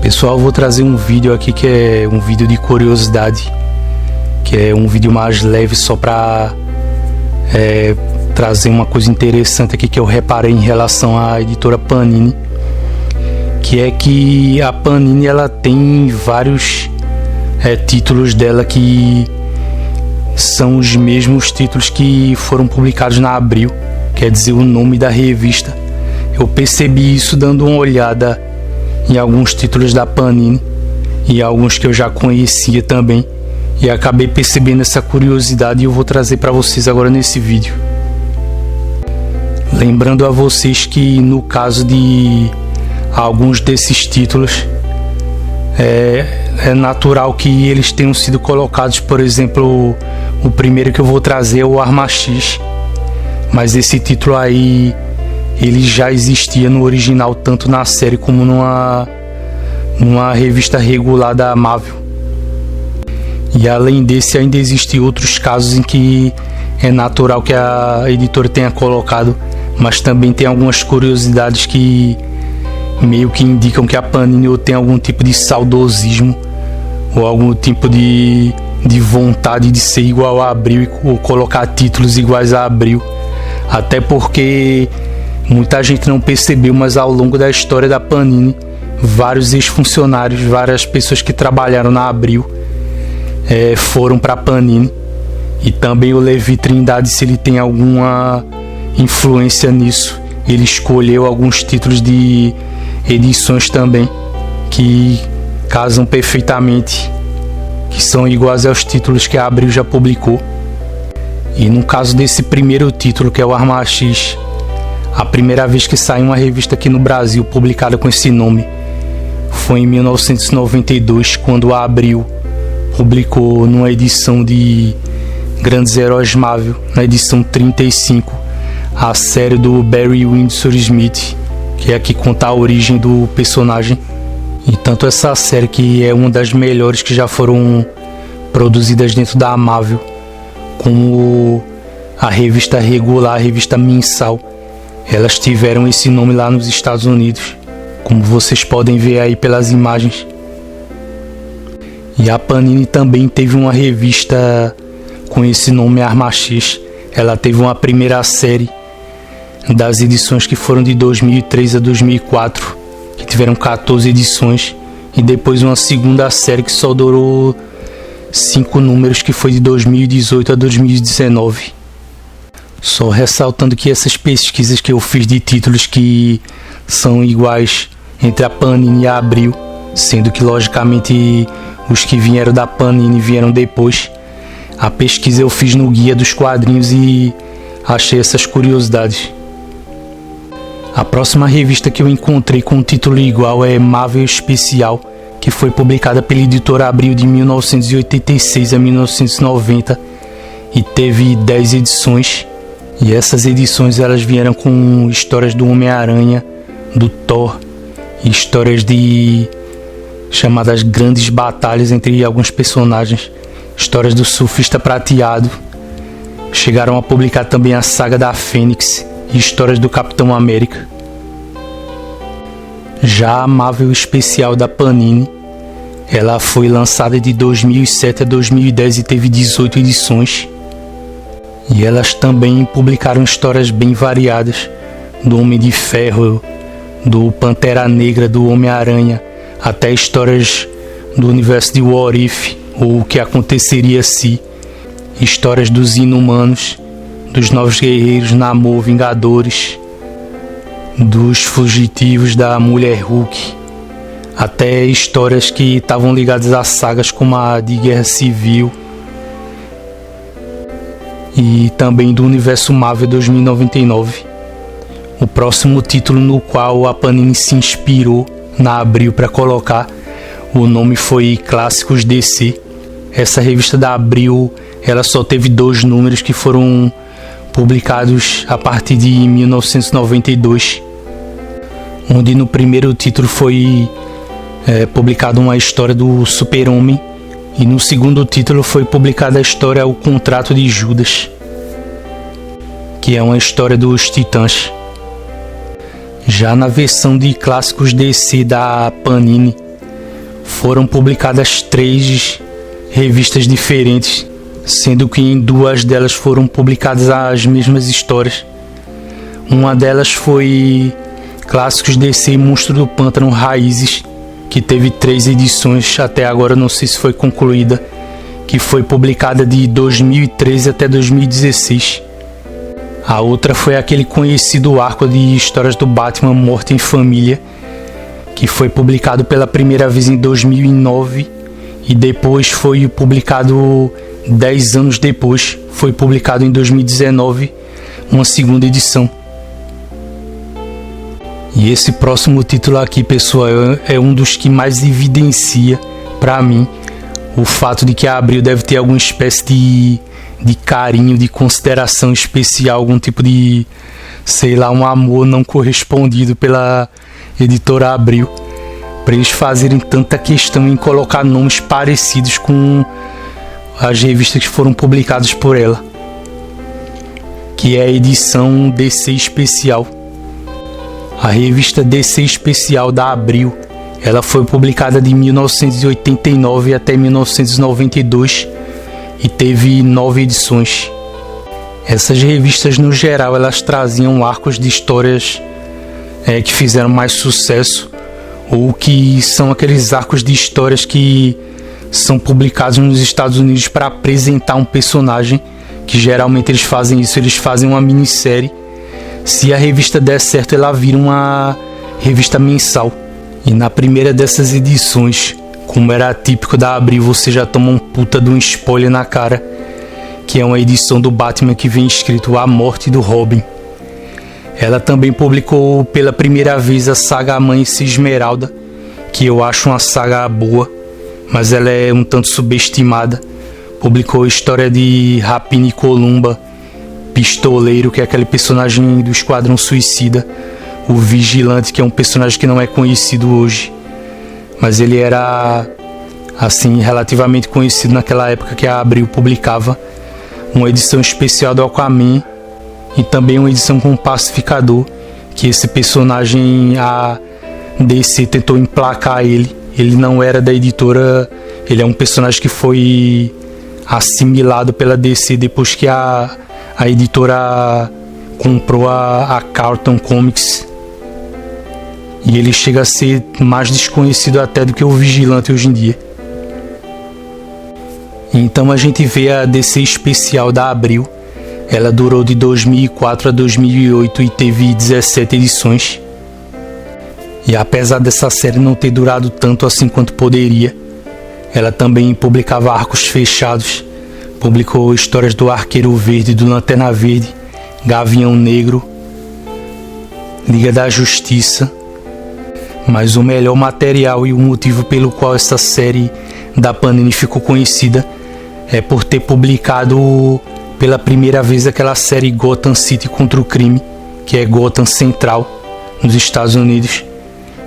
Pessoal, eu vou trazer um vídeo aqui que é um vídeo de curiosidade, que é um vídeo mais leve só para trazer uma coisa interessante aqui que eu reparei em relação à editora Panini, que é que a Panini ela tem vários títulos dela que são os mesmos títulos que foram publicados na Abril, quer dizer, o nome da revista. Eu percebi isso dando uma olhada em alguns títulos da Panini e alguns que eu já conhecia também, e acabei percebendo essa curiosidade e eu vou trazer para vocês agora nesse vídeo. Lembrando a vocês que no caso de alguns desses títulos é natural que eles tenham sido colocados, por exemplo, o primeiro que eu vou trazer é o Arma X, mas esse título aí ele já existia no original, tanto na série como numa revista regular da Marvel. E além desse, ainda existem outros casos em que é natural que a editora tenha colocado, mas também tem algumas curiosidades que meio que indicam que a Panini ou tem algum tipo de saudosismo ou algum tipo de vontade de ser igual a Abril ou colocar títulos iguais a Abril, até porque muita gente não percebeu, mas ao longo da história da Panini, vários ex-funcionários, várias pessoas que trabalharam na Abril foram para a Panini, e também o Levi Trindade, se ele tem alguma influência nisso, ele escolheu alguns títulos de edições também que casam perfeitamente, que são iguais aos títulos que a Abril já publicou. E no caso desse primeiro título, que é o Arma X, a primeira vez que saiu uma revista aqui no Brasil publicada com esse nome foi em 1992, quando a Abril publicou numa edição de Grandes Heróis Marvel, na edição 35, a série do Barry Windsor Smith, que é a que conta a origem do personagem. E tanto essa série, que é uma das melhores que já foram produzidas dentro da Marvel, como a revista regular, a revista mensal, elas tiveram esse nome lá nos Estados Unidos, como vocês podem ver aí pelas imagens. E a Panini também teve uma revista com esse nome, Arma X. Ela teve uma primeira série das edições que foram de 2003 a 2004, que tiveram 14 edições, e depois uma segunda série que só durou 5 números, que foi de 2018 a 2019. Só ressaltando que essas pesquisas que eu fiz de títulos que são iguais entre a Panini e a Abril, sendo que logicamente os que vieram da Panini vieram depois, a pesquisa eu fiz no Guia dos Quadrinhos e achei essas curiosidades. A próxima revista que eu encontrei com um título igual é Marvel Especial, que foi publicada pela editora Abril de 1986 a 1990 e teve 10 edições. E essas edições elas vieram com histórias do Homem-Aranha, do Thor, e histórias de chamadas grandes batalhas entre alguns personagens, histórias do Surfista Prateado. Chegaram a publicar também a saga da Fênix e histórias do Capitão América. Já a Marvel Especial da Panini, ela foi lançada de 2007 a 2010 e teve 18 edições. E elas também publicaram histórias bem variadas, do Homem de Ferro, do Pantera Negra, do Homem-Aranha, até histórias do universo de What If, ou o que aconteceria se, histórias dos Inumanos, dos Novos Guerreiros, Namor, Vingadores, dos Fugitivos, da Mulher Hulk, até histórias que estavam ligadas a sagas como a de Guerra Civil, e também do universo Marvel 2099. O próximo título no qual a Panini se inspirou na Abril para colocar o nome foi Clássicos DC. Essa revista da Abril ela só teve 2 números que foram publicados a partir de 1992, onde no primeiro título foi publicada uma história do Super-Homem, e no segundo título foi publicada a história O Contrato de Judas, que é uma história dos Titãs. Já na versão de Clássicos DC da Panini, foram publicadas 3 revistas diferentes, sendo que em 2 delas foram publicadas as mesmas histórias. Uma delas foi Clássicos DC Monstro do Pântano Raízes, que teve 3 edições, até agora não sei se foi concluída, que foi publicada de 2013 até 2016. A outra foi aquele conhecido arco de histórias do Batman Morto em Família, que foi publicado pela primeira vez em 2009 e depois foi publicado 10 anos depois, foi publicado em 2019, uma segunda edição. E esse próximo título aqui, pessoal, é um dos que mais evidencia para mim o fato de que a Abril deve ter alguma espécie de carinho, de consideração especial, algum tipo de, sei lá, um amor não correspondido pela editora Abril, para eles fazerem tanta questão em colocar nomes parecidos com as revistas que foram publicadas por ela, que é a edição DC Especial. A revista DC Especial da Abril, ela foi publicada de 1989 até 1992 e teve 9 edições. Essas revistas, no geral, elas traziam arcos de histórias que fizeram mais sucesso, ou que são aqueles arcos de histórias que são publicados nos Estados Unidos para apresentar um personagem, que geralmente eles fazem isso, eles fazem uma minissérie. Se a revista der certo, ela vira uma revista mensal. E na primeira dessas edições, como era típico da Abril, você já toma um puta de um spoiler na cara, que é uma edição do Batman que vem escrito A Morte do Robin. Ela também publicou pela primeira vez a saga Amanhecer Esmeralda, que eu acho uma saga boa, mas ela é um tanto subestimada. Publicou a história de Rapina e Columba, Pistoleiro, que é aquele personagem do Esquadrão Suicida, o Vigilante, que é um personagem que não é conhecido hoje, mas ele era assim relativamente conhecido naquela época que a Abril publicava. Uma edição especial do Aquaman e também uma edição com o Pacificador, que esse personagem a DC tentou emplacar ele. Ele não era da editora, ele é um personagem que foi assimilado pela DC depois que a editora comprou a Carlton Comics, e ele chega a ser mais desconhecido até do que o Vigilante hoje em dia. Então a gente vê a DC Especial da Abril. Ela durou de 2004 a 2008 e teve 17 edições. E apesar dessa série não ter durado tanto assim quanto poderia, ela também publicava arcos fechados. Publicou histórias do Arqueiro Verde, do Lanterna Verde, Gavião Negro, Liga da Justiça. Mas o melhor material e o motivo pelo qual essa série da Panini ficou conhecida é por ter publicado pela primeira vez aquela série Gotham City contra o Crime, que é Gotham Central, nos Estados Unidos,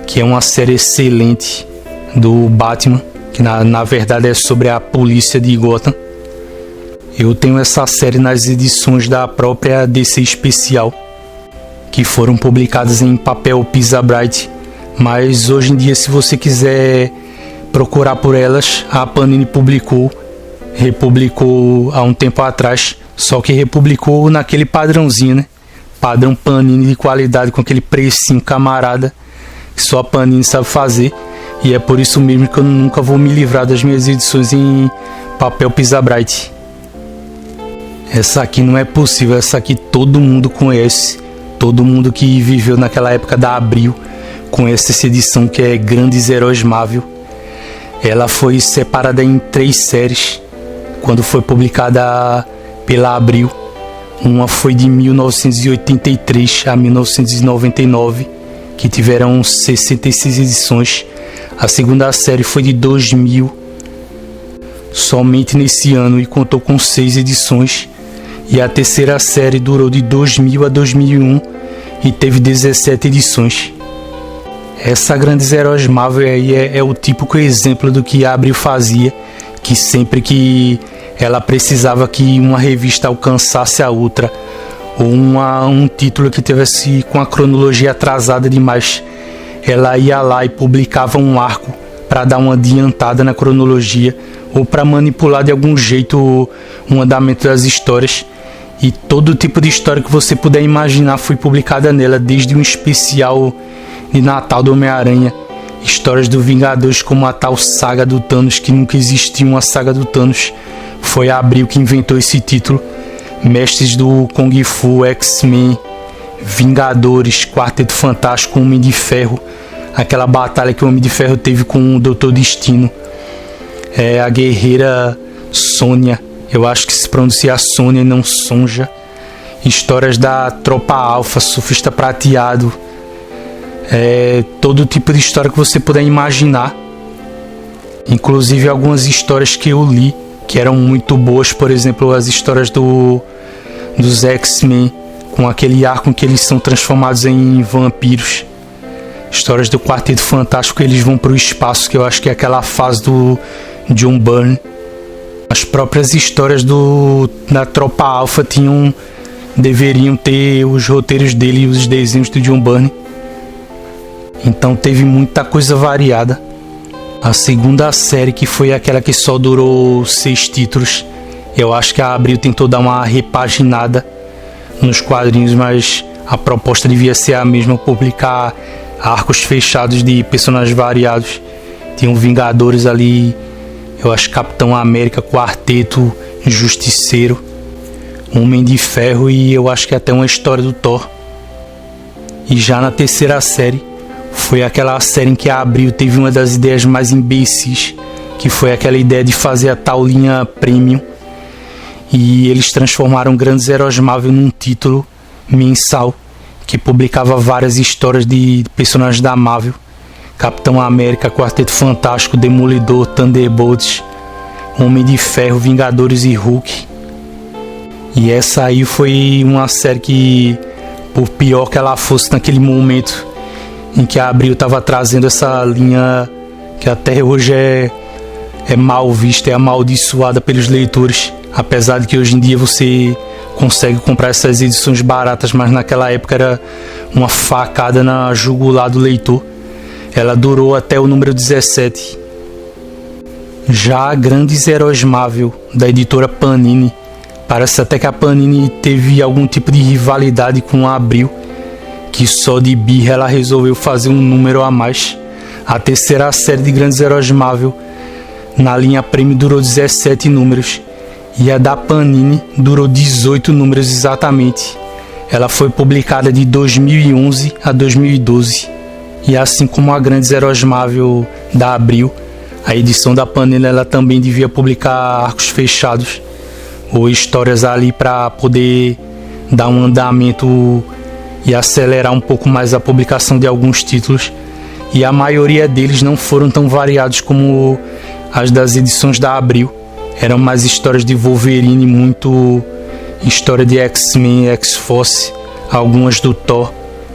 que é uma série excelente do Batman, que na verdade é sobre a polícia de Gotham. Eu tenho essa série nas edições da própria DC Especial, que foram publicadas em papel Pisa Bright, mas hoje em dia, se você quiser procurar por elas, a Panini republicou há um tempo atrás, só que republicou naquele padrãozinho, né? Padrão Panini de qualidade, com aquele precinho camarada que só a Panini sabe fazer, e é por isso mesmo que eu nunca vou me livrar das minhas edições em papel Pisa Bright. Essa aqui não é possível, essa aqui todo mundo conhece, todo mundo que viveu naquela época da Abril conhece essa edição, que é Grandes Heróis Marvel. Ela foi separada em 3 séries quando foi publicada pela Abril. Uma foi de 1983 a 1999, que tiveram 66 edições. A segunda série foi de 2000, somente nesse ano, e contou com 6 edições. E a terceira série durou de 2000 a 2001 e teve 17 edições. Essa Grandes Heróis Marvel aí é o típico exemplo do que a Abril fazia, que sempre que ela precisava que uma revista alcançasse a outra, ou um título que tivesse com a cronologia atrasada demais, ela ia lá e publicava um arco para dar uma adiantada na cronologia ou para manipular de algum jeito o andamento das histórias. E todo tipo de história que você puder imaginar foi publicada nela, desde um especial de Natal do Homem-Aranha, histórias do Vingadores como a tal saga do Thanos, que nunca existiu uma saga do Thanos, foi a Abril que inventou esse título. Mestres do Kung Fu, X-Men, Vingadores, Quarteto Fantástico, Homem de Ferro, aquela batalha que o Homem de Ferro teve com o Doutor Destino, a guerreira Sônia, eu acho que se pronuncia Sônia e não Sonja, histórias da Tropa Alpha, Surfista Prateado, todo tipo de história que você puder imaginar, inclusive algumas histórias que eu li que eram muito boas, por exemplo as histórias dos X-Men, com aquele arco em que eles são transformados em vampiros, histórias do Quarteto Fantástico que eles vão para o espaço, que eu acho que é aquela fase do John Byrne. As próprias histórias da Tropa Alpha deveriam ter os roteiros dele e os desenhos do John Byrne. Então teve muita coisa variada. A segunda série, que foi aquela que só durou 6 títulos, eu acho que a Abril tentou dar uma repaginada nos quadrinhos, mas a proposta devia ser a mesma, publicar arcos fechados de personagens variados. Tinham Vingadores ali, eu acho Capitão América, Quarteto, Justiceiro, Homem de Ferro e eu acho que até uma história do Thor. E já na terceira série, foi aquela série em que a Abril teve uma das ideias mais imbecis, que foi aquela ideia de fazer a tal linha Premium, e eles transformaram Grandes Heróis Marvel num título mensal que publicava várias histórias de personagens da Marvel: Capitão América, Quarteto Fantástico, Demolidor, Thunderbolts, Homem de Ferro, Vingadores e Hulk. E essa aí foi uma série que, por pior que ela fosse naquele momento em que a Abril estava trazendo essa linha que até hoje é mal vista, é amaldiçoada pelos leitores, apesar de que hoje em dia você consegue comprar essas edições baratas, mas naquela época era uma facada na jugular do leitor. Ela durou até o número 17. Já Grandes Heróis Marvel, da editora Panini, parece até que a Panini teve algum tipo de rivalidade com a Abril, que só de birra ela resolveu fazer um número a mais. A terceira série de Grandes Heróis Marvel na linha Premium durou 17 números e a da Panini durou 18 números exatamente. Ela foi publicada de 2011 a 2012 e assim como a Grandes Heróis Marvel da Abril, a edição da Panini ela também devia publicar arcos fechados ou histórias ali para poder dar um andamento e acelerar um pouco mais a publicação de alguns títulos, e a maioria deles não foram tão variados como as das edições da Abril. Eram mais histórias de Wolverine, muito história de X-Men, X-Force, algumas do Thor,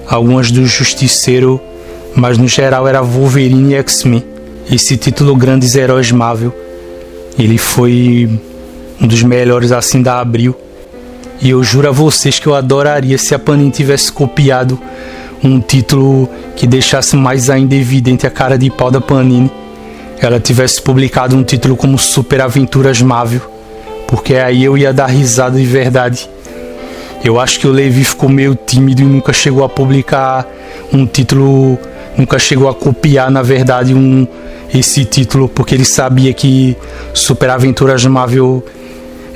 algumas do Justiceiro, mas no geral era Wolverine e X-Men. Esse título Grandes Heróis Marvel, ele foi um dos melhores assim da Abril. E eu juro a vocês que eu adoraria se a Panini tivesse copiado um título que deixasse mais ainda evidente a cara de pau da Panini. Ela tivesse publicado um título como Super Aventuras Marvel, porque aí eu ia dar risada de verdade. Eu acho que o Levi ficou meio tímido e nunca chegou a publicar um título, nunca chegou a copiar na verdade esse título, porque ele sabia que Super Aventuras Marvel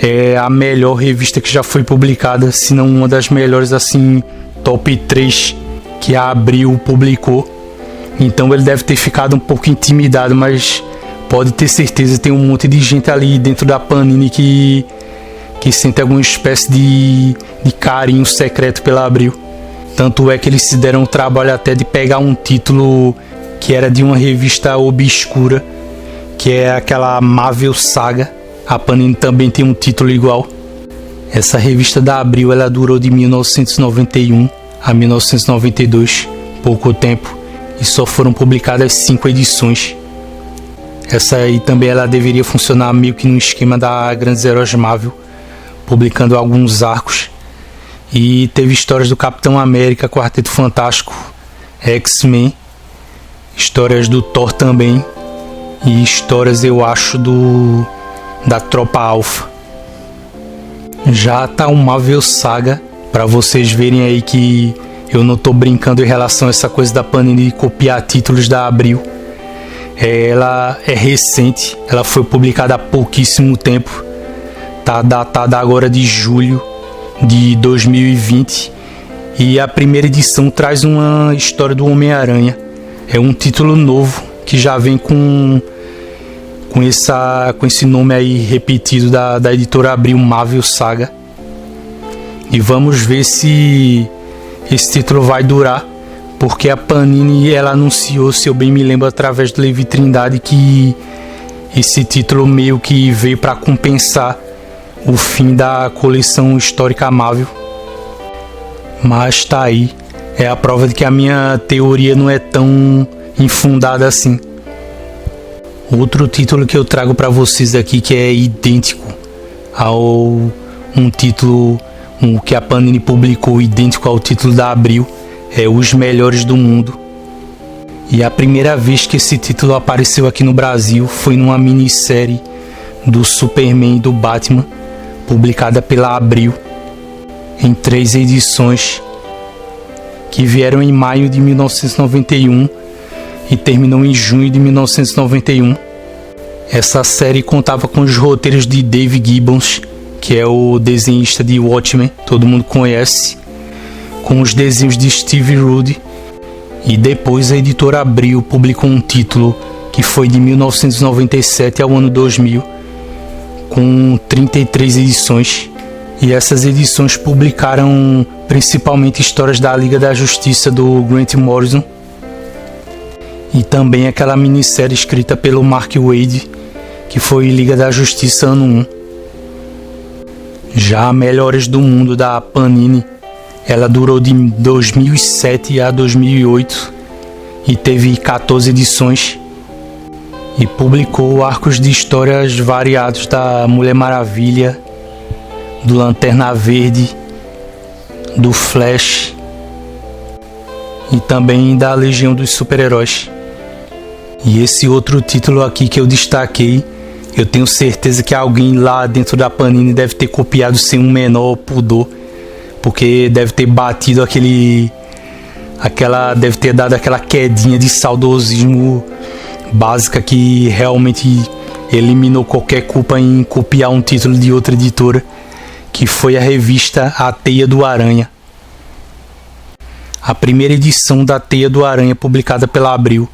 é a melhor revista que já foi publicada, se não uma das melhores, assim, top 3 que a Abril publicou. Então ele deve ter ficado um pouco intimidado, mas pode ter certeza, tem um monte de gente ali dentro da Panini que sente alguma espécie de carinho secreto pela Abril. Tanto é que eles se deram o trabalho até de pegar um título que era de uma revista obscura, que é aquela Marvel Saga. A Panini também tem um título igual. Essa revista da Abril ela durou de 1991 a 1992, pouco tempo, e só foram publicadas 5 edições. Essa aí também ela deveria funcionar meio que no esquema da Grandes Heróis Marvel, publicando alguns arcos. E teve histórias do Capitão América, Quarteto Fantástico, X-Men, histórias do Thor também, e histórias, eu acho, da Tropa Alpha. Já tá um Marvel Saga, para vocês verem aí que eu não tô brincando em relação a essa coisa da Panini de copiar títulos da Abril. Ela é recente, ela foi publicada há pouquíssimo tempo, tá datada agora de julho de 2020, e a primeira edição traz uma história do Homem-Aranha. É um título novo que já vem com esse nome aí repetido da editora Abril, Marvel Saga. E vamos ver se esse título vai durar, porque a Panini ela anunciou, se eu bem me lembro, através do Levi Trindade, que esse título meio que veio para compensar o fim da coleção histórica Marvel. Mas tá aí, é a prova de que a minha teoria não é tão infundada assim. Outro título que eu trago para vocês aqui, que é idêntico ao um título que a Panini publicou, idêntico ao título da Abril, é Os Melhores do Mundo. E a primeira vez que esse título apareceu aqui no Brasil foi numa minissérie do Superman e do Batman, publicada pela Abril, em 3 edições, que vieram em maio de 1991 e terminou em junho de 1991. Essa série contava com os roteiros de Dave Gibbons, que é o desenhista de Watchmen, todo mundo conhece, com os desenhos de Steve Rude, e depois a editora Abril publicou um título que foi de 1997 ao ano 2000, com 33 edições, e essas edições publicaram principalmente histórias da Liga da Justiça do Grant Morrison, e também aquela minissérie escrita pelo Mark Waid, que foi Liga da Justiça ano 1. Já a Melhores do Mundo da Panini, ela durou de 2007 a 2008 e teve 14 edições, e publicou arcos de histórias variados da Mulher Maravilha, do Lanterna Verde, do Flash e também da Legião dos Super-Heróis. E esse outro título aqui que eu destaquei, eu tenho certeza que alguém lá dentro da Panini deve ter copiado sem um menor pudor, porque deve ter batido deve ter dado aquela quedinha de saudosismo básica que realmente eliminou qualquer culpa em copiar um título de outra editora, que foi a revista A Teia do Aranha. A primeira edição da Teia do Aranha, publicada pela Abril,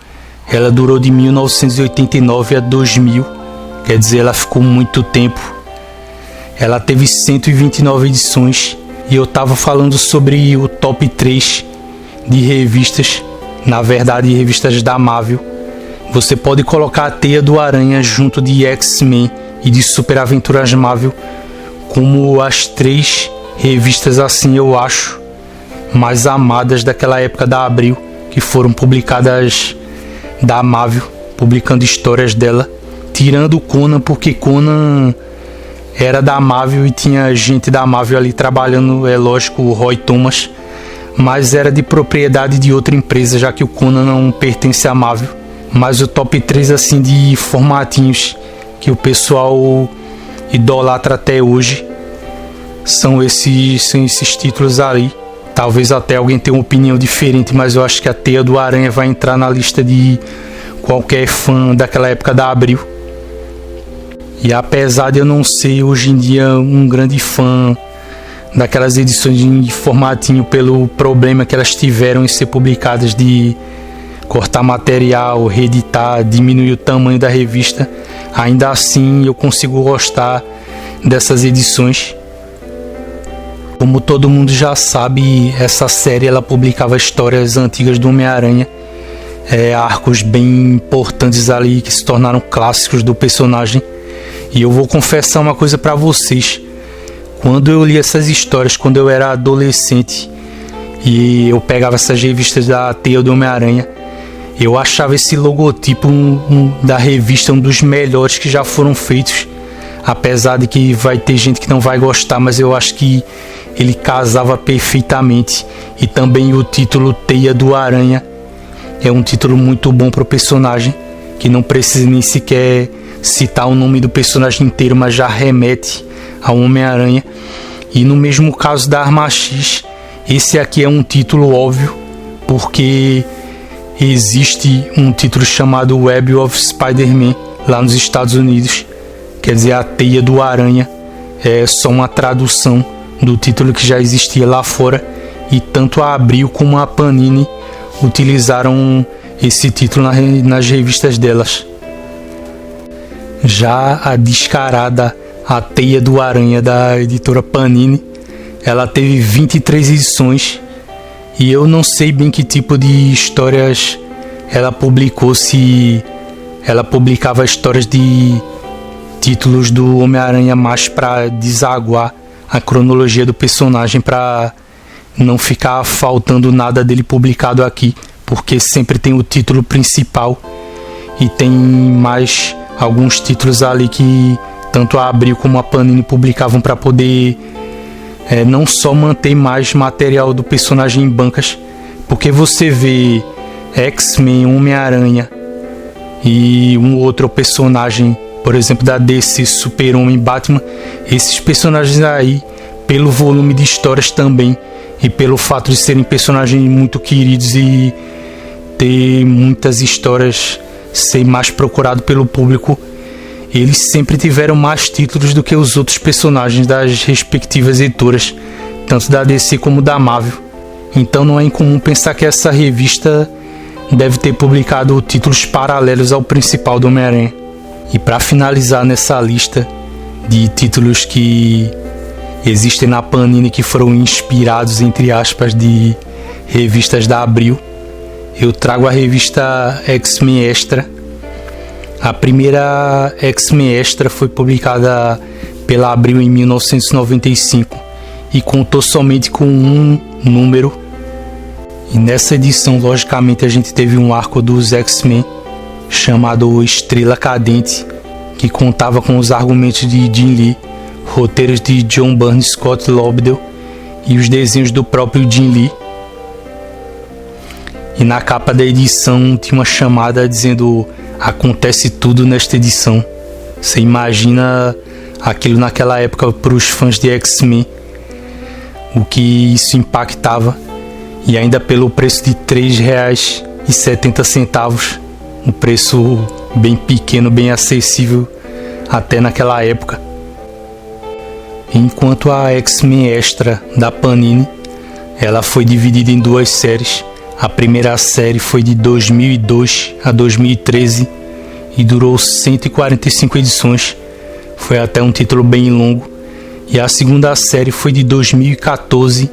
ela durou de 1989 a 2000, quer dizer, ela ficou muito tempo. Ela teve 129 edições, e eu estava falando sobre o top 3 de revistas, na verdade revistas da Marvel. Você pode colocar a Teia do Aranha junto de X-Men e de Super Aventuras Marvel como as 3 revistas, assim eu acho, mais amadas daquela época da Abril, que foram publicadas da Marvel, publicando histórias dela, tirando o Conan, porque Conan era da Marvel e tinha gente da Marvel ali trabalhando, é lógico, o Roy Thomas, mas era de propriedade de outra empresa, já que o Conan não pertence à Marvel. Mas o top 3 assim de formatinhos que o pessoal idolatra até hoje são esses títulos ali. Talvez até alguém tenha uma opinião diferente, mas eu acho que a Teia do Aranha vai entrar na lista de qualquer fã daquela época da Abril. E apesar de eu não ser hoje em dia um grande fã daquelas edições de formatinho, pelo problema que elas tiveram em ser publicadas de cortar material, reeditar, diminuir o tamanho da revista, ainda assim eu consigo gostar dessas edições. Como todo mundo já sabe, essa série ela publicava histórias antigas do Homem-Aranha, arcos bem importantes ali que se tornaram clássicos do personagem. E eu vou confessar uma coisa para vocês: quando eu li essas histórias, quando eu era adolescente e eu pegava essas revistas da Teia do Homem-Aranha, eu achava esse logotipo da revista um dos melhores que já foram feitos. Apesar de que vai ter gente que não vai gostar, mas eu acho que ele casava perfeitamente. E também o título Teia do Aranha é um título muito bom para o personagem. que não precisa nem sequer citar o nome do personagem inteiro, mas já remete ao Homem-Aranha. E no mesmo caso da Arma X, esse aqui é um título óbvio, porque existe um título chamado Web of Spider-Man lá nos Estados Unidos, quer dizer, a Teia do Aranha. É só uma tradução do título que já existia lá fora, e tanto a Abril como a Panini utilizaram esse título nas revistas delas. Já a descarada A Teia do Aranha da editora Panini, ela teve 23 edições, e eu não sei bem que tipo de histórias ela publicou, se ela publicava histórias de títulos do Homem-Aranha mais para desaguar a cronologia do personagem, para não ficar faltando nada dele publicado aqui, porque sempre tem o título principal e tem mais alguns títulos ali que tanto a Abril como a Panini publicavam para poder não só manter mais material do personagem em bancas, porque você vê X-Men, Homem-Aranha e um outro personagem, por exemplo, da DC, Super-Homem, Batman, esses personagens aí, pelo volume de histórias também, e pelo fato de serem personagens muito queridos e ter muitas histórias, ser mais procurado pelo público, eles sempre tiveram mais títulos do que os outros personagens das respectivas editoras, tanto da DC como da Marvel. Então não é incomum pensar que essa revista deve ter publicado títulos paralelos ao principal do Homem-Aranha. E para finalizar nessa lista de títulos que existem na Panini que foram inspirados, entre aspas, de revistas da Abril, eu trago a revista X-Men Extra. A primeira X-Men Extra foi publicada pela Abril em 1995 e contou somente com um número. E nessa edição, logicamente, a gente teve um arco dos X-Men chamado Estrela Cadente, que contava com os argumentos de Jim Lee, roteiros de John Byrne, Scott Lobdell e os desenhos do próprio Jim Lee. E na capa da edição tinha uma chamada dizendo: acontece tudo nesta edição. Você imagina aquilo naquela época para os fãs de X-Men, o que isso impactava, e ainda pelo preço de R$ 3,70, um preço bem pequeno, bem acessível até naquela época. Enquanto a X-Men Extra da Panini, ela foi dividida em duas séries. A primeira série foi de 2002 a 2013 e durou 145 edições, foi até um título bem longo. E a segunda série foi de 2014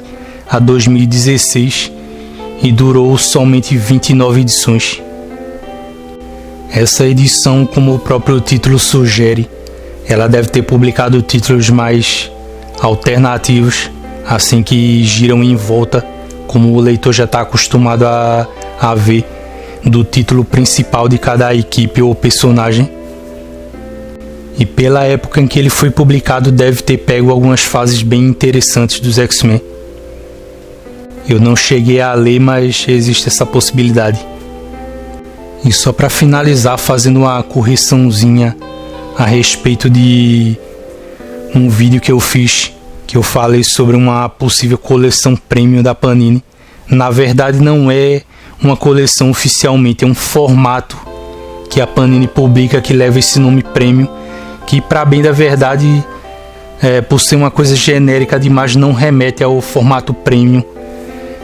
a 2016 e durou somente 29 edições. Essa edição, como o próprio título sugere, ela deve ter publicado títulos mais alternativos, assim, que giram em volta, como o leitor já está acostumado a ver, do título principal de cada equipe ou personagem. E pela época em que ele foi publicado, deve ter pego algumas fases bem interessantes dos X-Men. Eu não cheguei a ler, mas existe essa possibilidade. E só para finalizar, fazendo uma correçãozinha a respeito de um vídeo que eu fiz, que eu falei sobre uma possível coleção premium da Panini. Na verdade não é uma coleção oficialmente, é um formato que a Panini publica que leva esse nome premium, que, para bem da verdade, por ser uma coisa genérica demais, não remete ao formato premium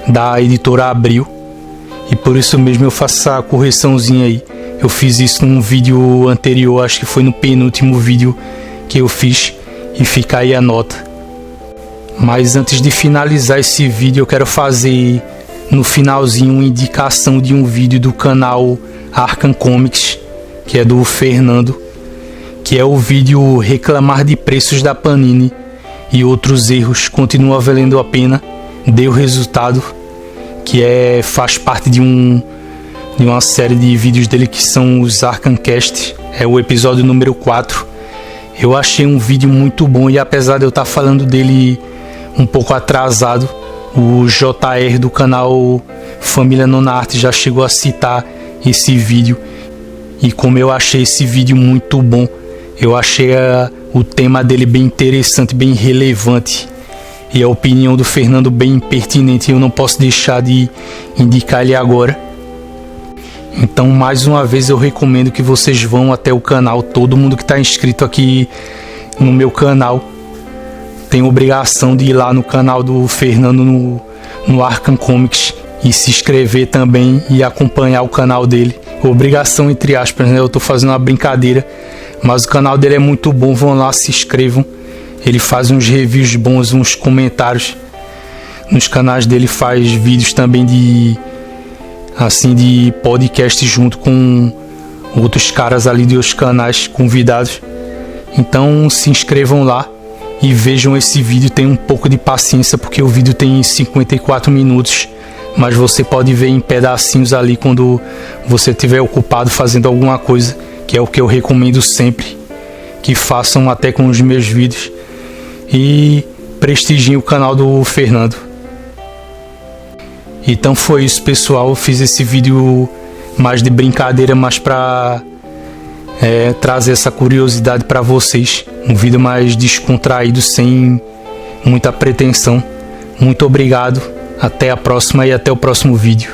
da editora Abril. E por isso mesmo eu faço essa correçãozinha aí. Eu fiz isso num vídeo anterior, acho que foi no penúltimo vídeo que eu fiz, e fica aí a nota. Mas antes de finalizar esse vídeo, eu quero fazer no finalzinho uma indicação de um vídeo do canal Arkham Comics, que é do Fernando, que é o vídeo Reclamar de Preços da Panini e Outros Erros Continua Valendo a Pena, Deu Resultado, que faz parte de uma série de vídeos dele que são os Arkhamcast, é o episódio número 4. Eu achei um vídeo muito bom, e apesar de eu estar falando dele um pouco atrasado, o JR do canal Família Nona Arte já chegou a citar esse vídeo, E como eu achei esse vídeo muito bom, eu achei o tema dele bem interessante, bem relevante, e a opinião do Fernando bem pertinente, eu não posso deixar de indicar ele agora. Então, mais uma vez, eu recomendo que vocês vão até o canal. Todo mundo que está inscrito aqui no meu canal tem obrigação de ir lá no canal do Fernando no Arkham Comics e se inscrever também e acompanhar o canal dele. Obrigação entre aspas, né? Eu estou fazendo uma brincadeira, mas o canal dele é muito bom. Vão lá, se inscrevam. Ele faz uns reviews bons, uns comentários. Nos canais dele faz vídeos também de podcast junto com outros caras ali de outros canais convidados. Então se inscrevam lá e vejam esse vídeo. Tenham um pouco de paciência porque o vídeo tem 54 minutos, mas você pode ver em pedacinhos ali quando você estiver ocupado fazendo alguma coisa, que é o que eu recomendo sempre que façam até com os meus vídeos. E prestigiem o canal do Fernando. Então foi isso, pessoal. Eu fiz esse vídeo mais de brincadeira, mas para trazer essa curiosidade para vocês. Um vídeo mais descontraído, sem muita pretensão. Muito obrigado. Até a próxima e até o próximo vídeo.